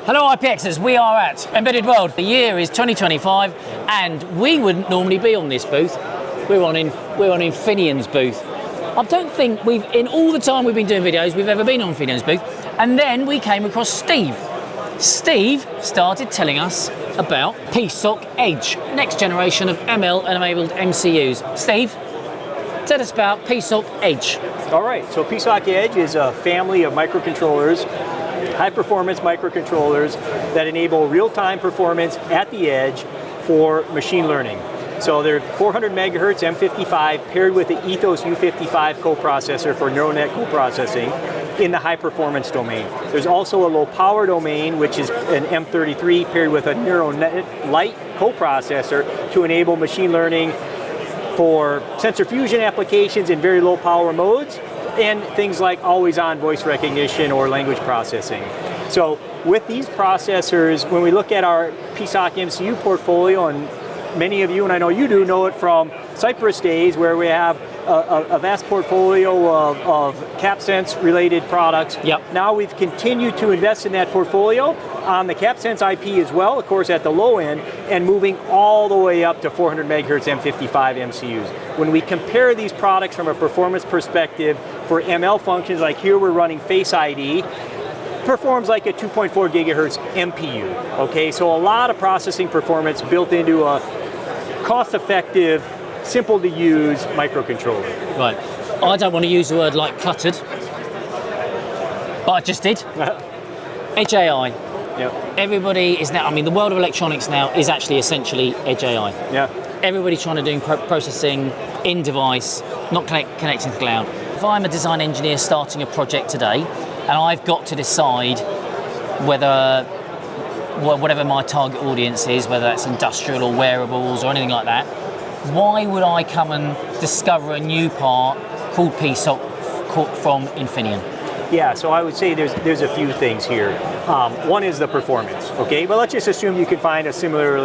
Hello IPXers, we are at Embedded World. The year is 2025 and we wouldn't normally be on this booth. We're on Infineon's booth. I don't think in all the time we've been doing videos, we've ever been on Infineon's booth. And then we came across Steve. Steve started telling us about PSoC Edge, next generation of ML enabled MCUs. Steve, tell us about PSoC Edge. All right, so PSoC Edge is a family of microcontrollers, high-performance microcontrollers that enable real-time performance at the edge for machine learning. So they're 400 megahertz M55 paired with the Ethos U55 coprocessor for neural net coprocessing in the high-performance domain. There's also a low-power domain, which is an M33 paired with a neural net light coprocessor to enable machine learning for sensor fusion applications in very low-power modes, and things like always-on voice recognition or language processing. So with these processors, when we look at our PSoC MCU portfolio, and many of you, and I know you do, know it from Cypress days, where we have a vast portfolio of CapSense related products. Yep. Now we've continued to invest in that portfolio on the CapSense IP as well, of course at the low end, and moving all the way up to 400 megahertz M55 MCUs. When we compare these products from a performance perspective for ML functions, like here we're running Face ID, performs like a 2.4 gigahertz MPU, okay? So a lot of processing performance built into a cost-effective, simple to use microcontroller. Right, I don't want to use the word like cluttered, but I just did. Edge AI. Yep. Everybody is now, I mean, the world of electronics now is actually essentially Edge AI. Yeah. Everybody's trying to do processing in device, not connecting to the cloud. If I'm a design engineer starting a project today, and I've got to decide whatever my target audience is, whether that's industrial or wearables or anything like that, why would I come and discover a new part called PSoC from Infineon? Yeah, so I would say there's a few things here. One is the performance, okay? But let's just assume you can find a similar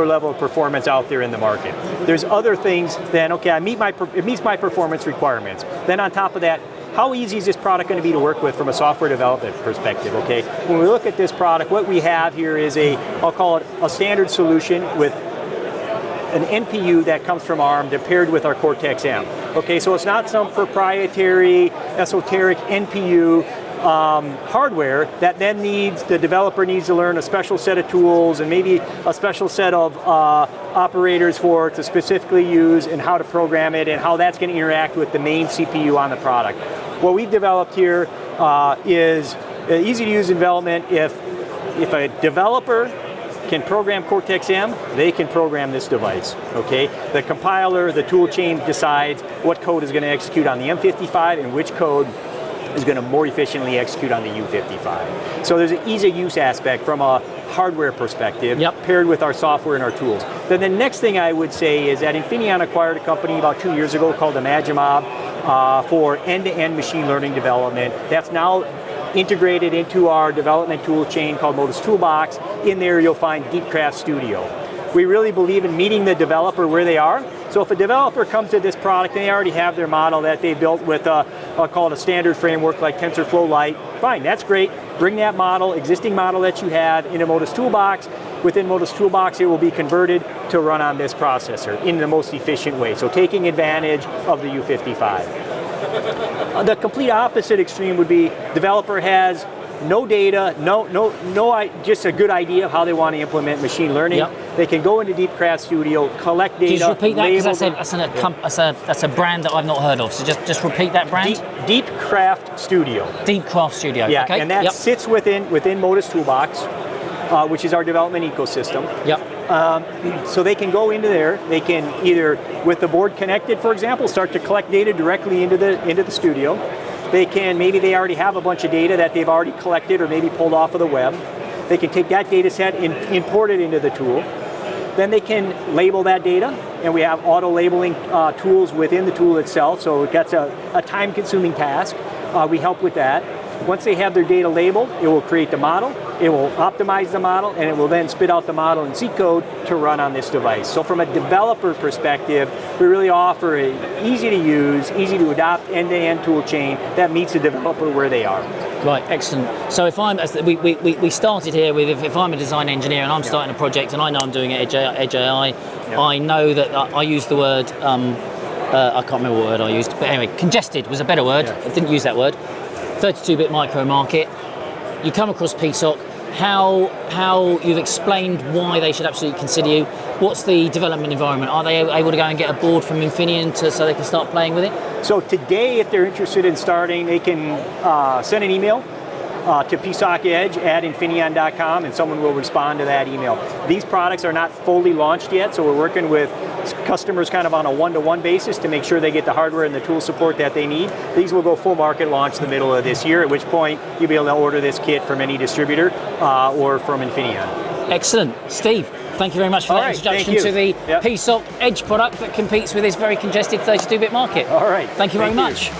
level of performance out there in the market. There's other things then, okay, it meets my performance requirements. Then on top of that, how easy is this product going to be to work with from a software development perspective, okay? When we look at this product, what we have here is I'll call it a standard solution with an NPU that comes from ARM paired with our Cortex-M. Okay, so it's not some proprietary, esoteric NPU hardware that then the developer needs to learn a special set of tools and maybe a special set of operators to specifically use and how to program it and how that's going to interact with the main CPU on the product. What we've developed here is easy to use development. If a developer can program Cortex-M, they can program this device, okay? The compiler, the tool chain decides what code is going to execute on the M55 and which code is going to more efficiently execute on the U55. So there's an ease of use aspect from a hardware perspective, yep, paired with our software and our tools. Then the next thing I would say is that Infineon acquired a company about 2 years ago called MHz for end-to-end machine learning development. That's now integrated into our development tool chain called Modus Toolbox. In there you'll find DeepCraft Studio. We really believe in meeting the developer where they are. So if a developer comes to this product and they already have their model that they built with I'll call it a standard framework like TensorFlow Lite, fine, that's great. Bring that model, existing model that you have, into Modus Toolbox. Within Modus Toolbox, it will be converted to run on this processor in the most efficient way. So taking advantage of the U55. The complete opposite extreme would be developer has no data, just a good idea of how they want to implement machine learning. Yep. They can go into DeepCraft Studio, collect data. Just repeat that, because that's a brand that I've not heard of. So just repeat that brand. DeepCraft Studio. DeepCraft Studio. Yeah, okay. and that sits within Modus Toolbox, which is our development ecosystem. Yep. So they can go into there. They can either, with the board connected, for example, start to collect data directly into the studio. Maybe they already have a bunch of data that they've already collected or maybe pulled off of the web. They can take that data set and import it into the tool. Then they can label that data, and we have auto labeling tools within the tool itself, so that's a time-consuming task. We help with that. Once they have their data labeled, it will create the model, it will optimize the model, and it will then spit out the model in C code to run on this device. So from a developer perspective, we really offer an easy to use, easy to adopt end-to-end tool chain that meets the developer where they are. Right, excellent. So if I'm, we started here with, if I'm a design engineer and I'm starting a project and I know I'm doing Edge AI, I know that I use the word, I can't remember what word I used, but anyway, congested was a better word. I didn't use that word. 32-bit micro market. You come across PSoC, how you've explained why they should absolutely consider you. What's the development environment? Are they able to go and get a board from Infineon so they can start playing with it? So today, if they're interested in starting, they can send an email to PSoC Edge at Infineon.com, and someone will respond to that email. These products are not fully launched yet, so we're working with customers kind of on a one-to-one basis to make sure they get the hardware and the tool support that they need. These will go full market launch in the middle of this year, at which point you'll be able to order this kit from any distributor or from Infineon. Excellent. Steve, thank you very much for that introduction to the PSoC Edge product that competes with this very congested 32-bit market. All right. Thank you very much.